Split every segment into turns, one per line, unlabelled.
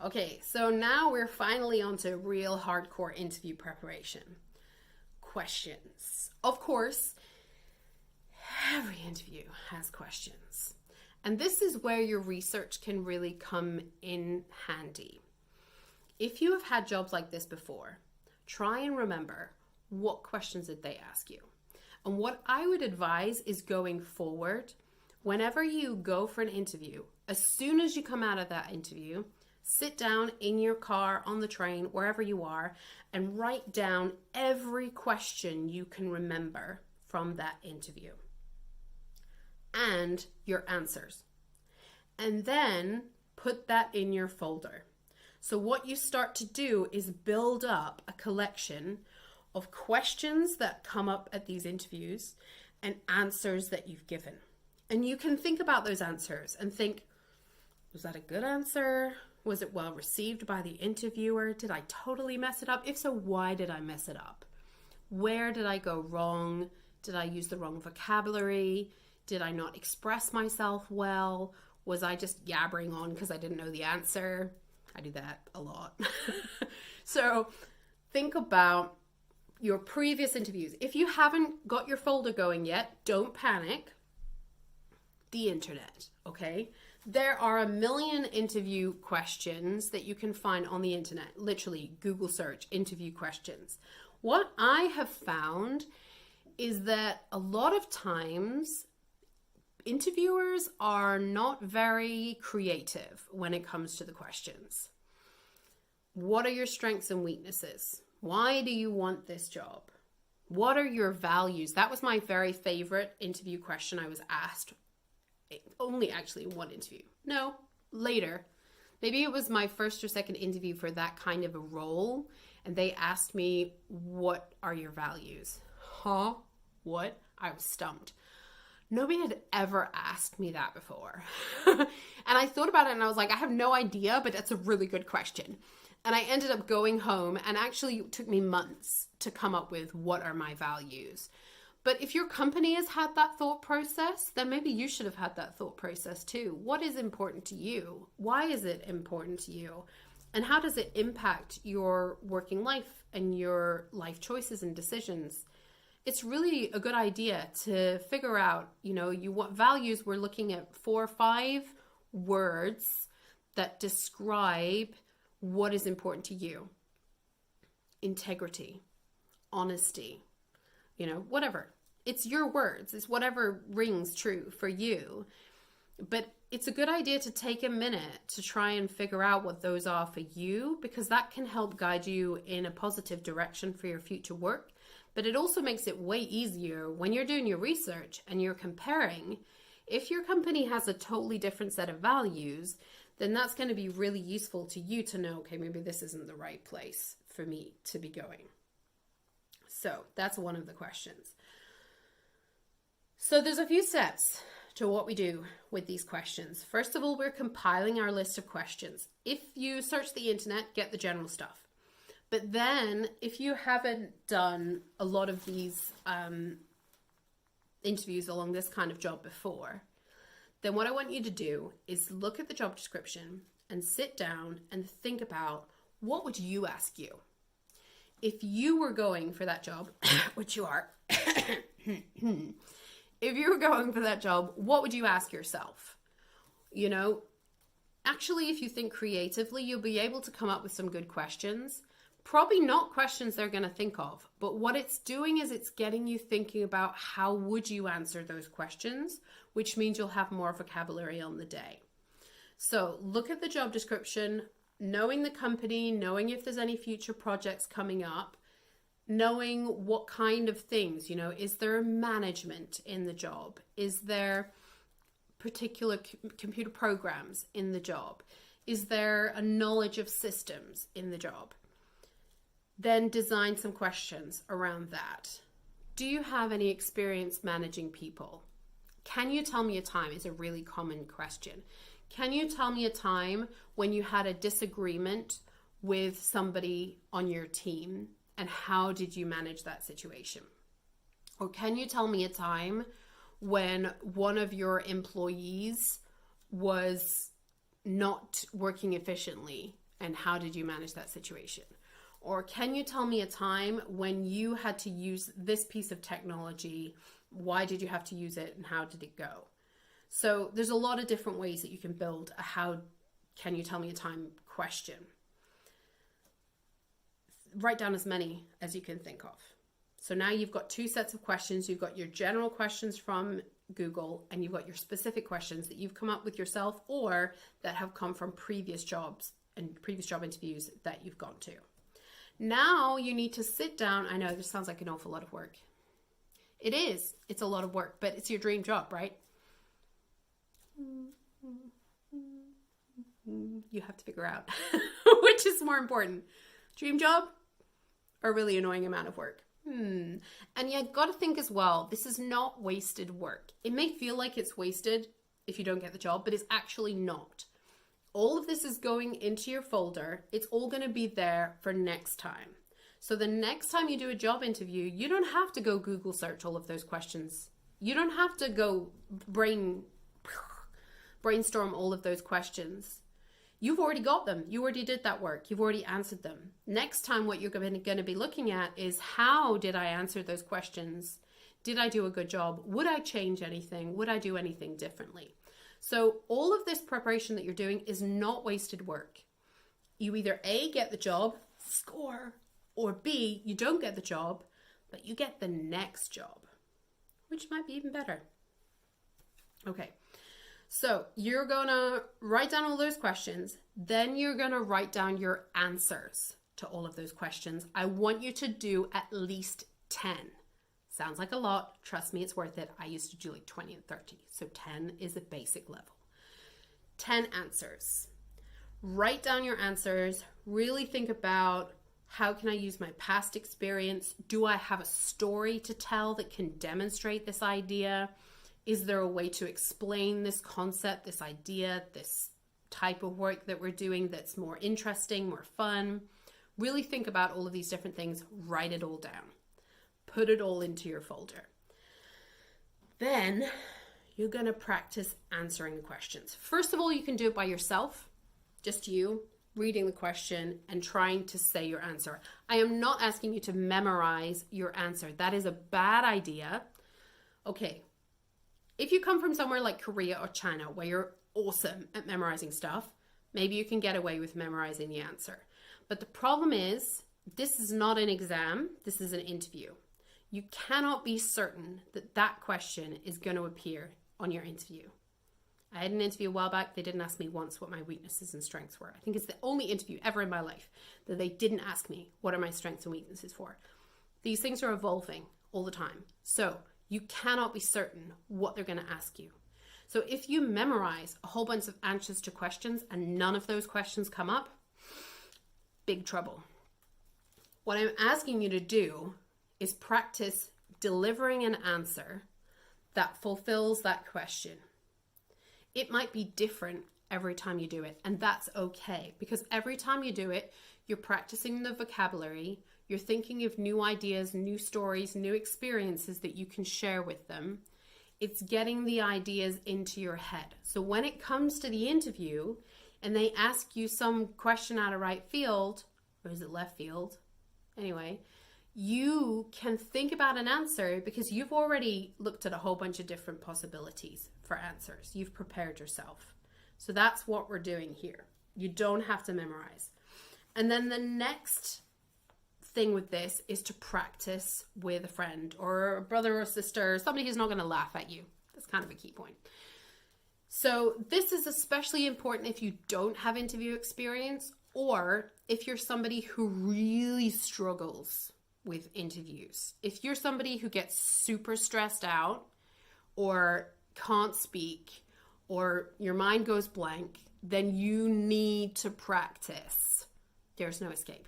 Okay, so now we're finally onto real hardcore interview preparation. Questions. Of course, every interview has questions. And this is where your research can really come in handy. If you have had jobs like this before, try and remember what questions did they ask you. And what I would advise is going forward, whenever you go for an interview, as soon as you come out of that interview, sit down in your car, on the train, wherever you are, and write down every question you can remember from that interview and your answers. And then put that in your folder. So what you start to do is build up a collection of questions that come up at these interviews and answers that you've given. And you can think about those answers and think, was that a good answer? Was it well received by the interviewer? Did I totally mess it up? If so, why did I mess it up? Where did I go wrong? Did I use the wrong vocabulary? Did I not express myself well? Was I just yabbering on because I didn't know the answer? I do that a lot. So think about your previous interviews. If you haven't got your folder going yet, don't panic. The internet, okay? There are a million interview questions that you can find on the internet. Literally, Google search interview questions. What I have found is that a lot of times interviewers are not very creative when it comes to the questions. What are your strengths and weaknesses? Why do you want this job? What are your values? That was my very favorite interview question I was asked. Only actually one interview. No, later. Maybe it was my first or second interview for that kind of a role. And they asked me, what are your values? Huh? What? I was stumped. Nobody had ever asked me that before. And I thought about it and I was like, I have no idea, but that's a really good question. And I ended up going home, and actually it took me months to come up with what are my values. But if your company has had that thought process, then maybe you should have had that thought process too. What is important to you? Why is it important to you? And how does it impact your working life and your life choices and decisions? It's really a good idea to figure out, you want values. We're looking at 4 or 5 words that describe what is important to you. Integrity, honesty, whatever. It's your words. It's whatever rings true for you. But it's a good idea to take a minute to try and figure out what those are for you, because that can help guide you in a positive direction for your future work. But it also makes it way easier when you're doing your research and you're comparing. If your company has a totally different set of values, then that's going to be really useful to you to know, okay, maybe this isn't the right place for me to be going. So that's one of the questions. So there's a few steps to what we do with these questions. First of all, we're compiling our list of questions. If you search the internet, get the general stuff. But then if you haven't done a lot of these interviews along this kind of job before, then what I want you to do is look at the job description and sit down and think about, what would you ask you? If you were going for that job, which you are, if you were going for that job, what would you ask yourself? Actually, if you think creatively, you'll be able to come up with some good questions. Probably not questions they're going to think of, but what it's doing is it's getting you thinking about how would you answer those questions, which means you'll have more vocabulary on the day. So look at the job description, knowing the company, knowing if there's any future projects coming up, knowing what kind of things, is there management in the job? Is there particular computer programs in the job? Is there a knowledge of systems in the job? Then design some questions around that. Do you have any experience managing people? Can you tell me a time? Is a really common question. Can you tell me a time when you had a disagreement with somebody on your team, and how did you manage that situation? Or can you tell me a time when one of your employees was not working efficiently and how did you manage that situation? Or can you tell me a time when you had to use this piece of technology? Why did you have to use it and how did it go? So there's a lot of different ways that you can build a how can you tell me a time question. Write down as many as you can think of. So now you've got two sets of questions. You've got your general questions from Google and you've got your specific questions that you've come up with yourself or that have come from previous jobs and previous job interviews that you've gone to. Now you need to sit down. I know this sounds like an awful lot of work. It is. It's a lot of work, but it's your dream job, right? You have to figure out which is more important, dream job or really annoying amount of work. And you got to think as well, this is not wasted work. It may feel like it's wasted if you don't get the job, but it's actually not. All of this is going into your folder. It's all going to be there for next time. So the next time you do a job interview, you don't have to go Google search all of those questions. You don't have to go brainstorm all of those questions. You've already got them. You already did that work. You've already answered them. Next time, what you're going to be looking at is how did I answer those questions? Did I do a good job? Would I change anything? Would I do anything differently? So all of this preparation that you're doing is not wasted work. You either A, get the job, score, or B, you don't get the job, but you get the next job, which might be even better. Okay. So you're going to write down all those questions. Then you're going to write down your answers to all of those questions. I want you to do at least 10. Sounds like a lot. Trust me, it's worth it. I used to do like 20 and 30. So 10 is a basic level. 10 answers. Write down your answers. Really think about how can I use my past experience? Do I have a story to tell that can demonstrate this idea? Is there a way to explain this concept, this idea, this type of work that we're doing that's more interesting, more fun? Really think about all of these different things. Write it all down. Put it all into your folder. Then you're going to practice answering the questions. First of all, you can do it by yourself, just you reading the question and trying to say your answer. I am not asking you to memorize your answer. That is a bad idea. Okay. If you come from somewhere like Korea or China where you're awesome at memorizing stuff, maybe you can get away with memorizing the answer. But the problem is, this is not an exam, this is an interview. You cannot be certain that that question is going to appear on your interview. I had an interview a while back, they didn't ask me once what my weaknesses and strengths were. I think it's the only interview ever in my life that they didn't ask me what are my strengths and weaknesses for. These things are evolving all the time. So you cannot be certain what they're going to ask you. So if you memorize a whole bunch of answers to questions and none of those questions come up, big trouble. What I'm asking you to do is practice delivering an answer that fulfills that question. It might be different every time you do it, and that's okay, because every time you do it, you're practicing the vocabulary, you're thinking of new ideas, new stories, new experiences that you can share with them. It's getting the ideas into your head. So when it comes to the interview and they ask you some question out of right field, or is it left field? Anyway, you can think about an answer because you've already looked at a whole bunch of different possibilities for answers. You've prepared yourself. So that's what we're doing here. You don't have to memorize. And then the next thing with this is to practice with a friend or a brother or sister, somebody who's not going to laugh at you. That's kind of a key point. So this is especially important if you don't have interview experience or if you're somebody who really struggles with interviews. If you're somebody who gets super stressed out or can't speak or your mind goes blank, then you need to practice. There's no escape.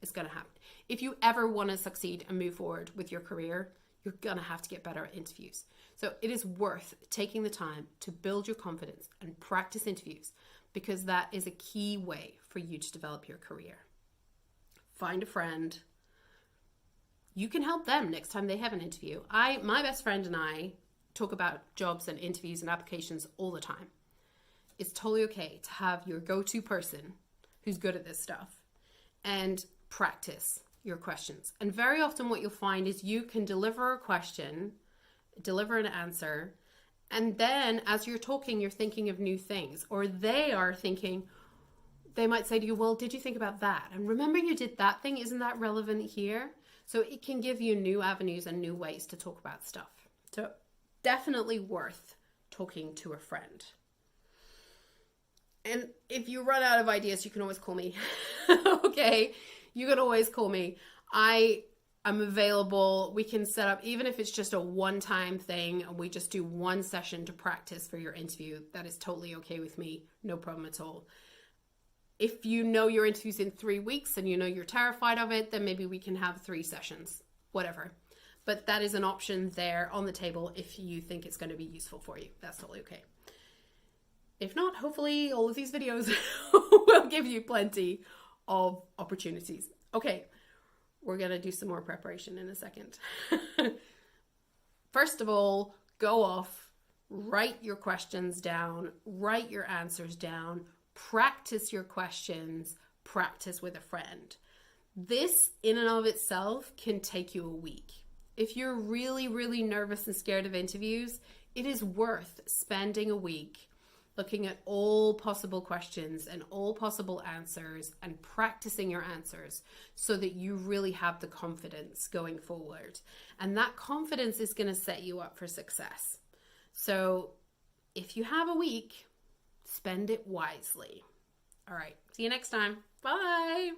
It's going to happen. If you ever want to succeed and move forward with your career, you're going to have to get better at interviews. So it is worth taking the time to build your confidence and practice interviews because that is a key way for you to develop your career. Find a friend. You can help them next time they have an interview. My best friend and I talk about jobs and interviews and applications all the time. It's totally okay to have your go-to person who's good at this stuff, and practice your questions. And very often what you'll find is you can deliver a question, deliver an answer, and then as you're talking, you're thinking of new things, or they are thinking, they might say to you, well, did you think about that? And remember you did that thing, isn't that relevant here? So it can give you new avenues and new ways to talk about stuff. So definitely worth talking to a friend. And if you run out of ideas, you can always call me. Okay, you can always call me. I am available. We can set up, even if it's just a one-time thing, and we just do one session to practice for your interview. That is totally okay with me. No problem at all. If you know your interview's in 3 weeks and you know you're terrified of it, then maybe we can have 3 sessions, whatever. But that is an option there on the table if you think it's going to be useful for you. That's totally okay. If not, hopefully all of these videos will give you plenty of opportunities. Okay, we're going to do some more preparation in a second. First of all, go off, write your questions down, write your answers down, practice your questions, practice with a friend. This in and of itself can take you a week. If you're really, really nervous and scared of interviews, it is worth spending a week looking at all possible questions and all possible answers and practicing your answers so that you really have the confidence going forward. And that confidence is going to set you up for success. So if you have a week, spend it wisely. All right, see you next time. Bye.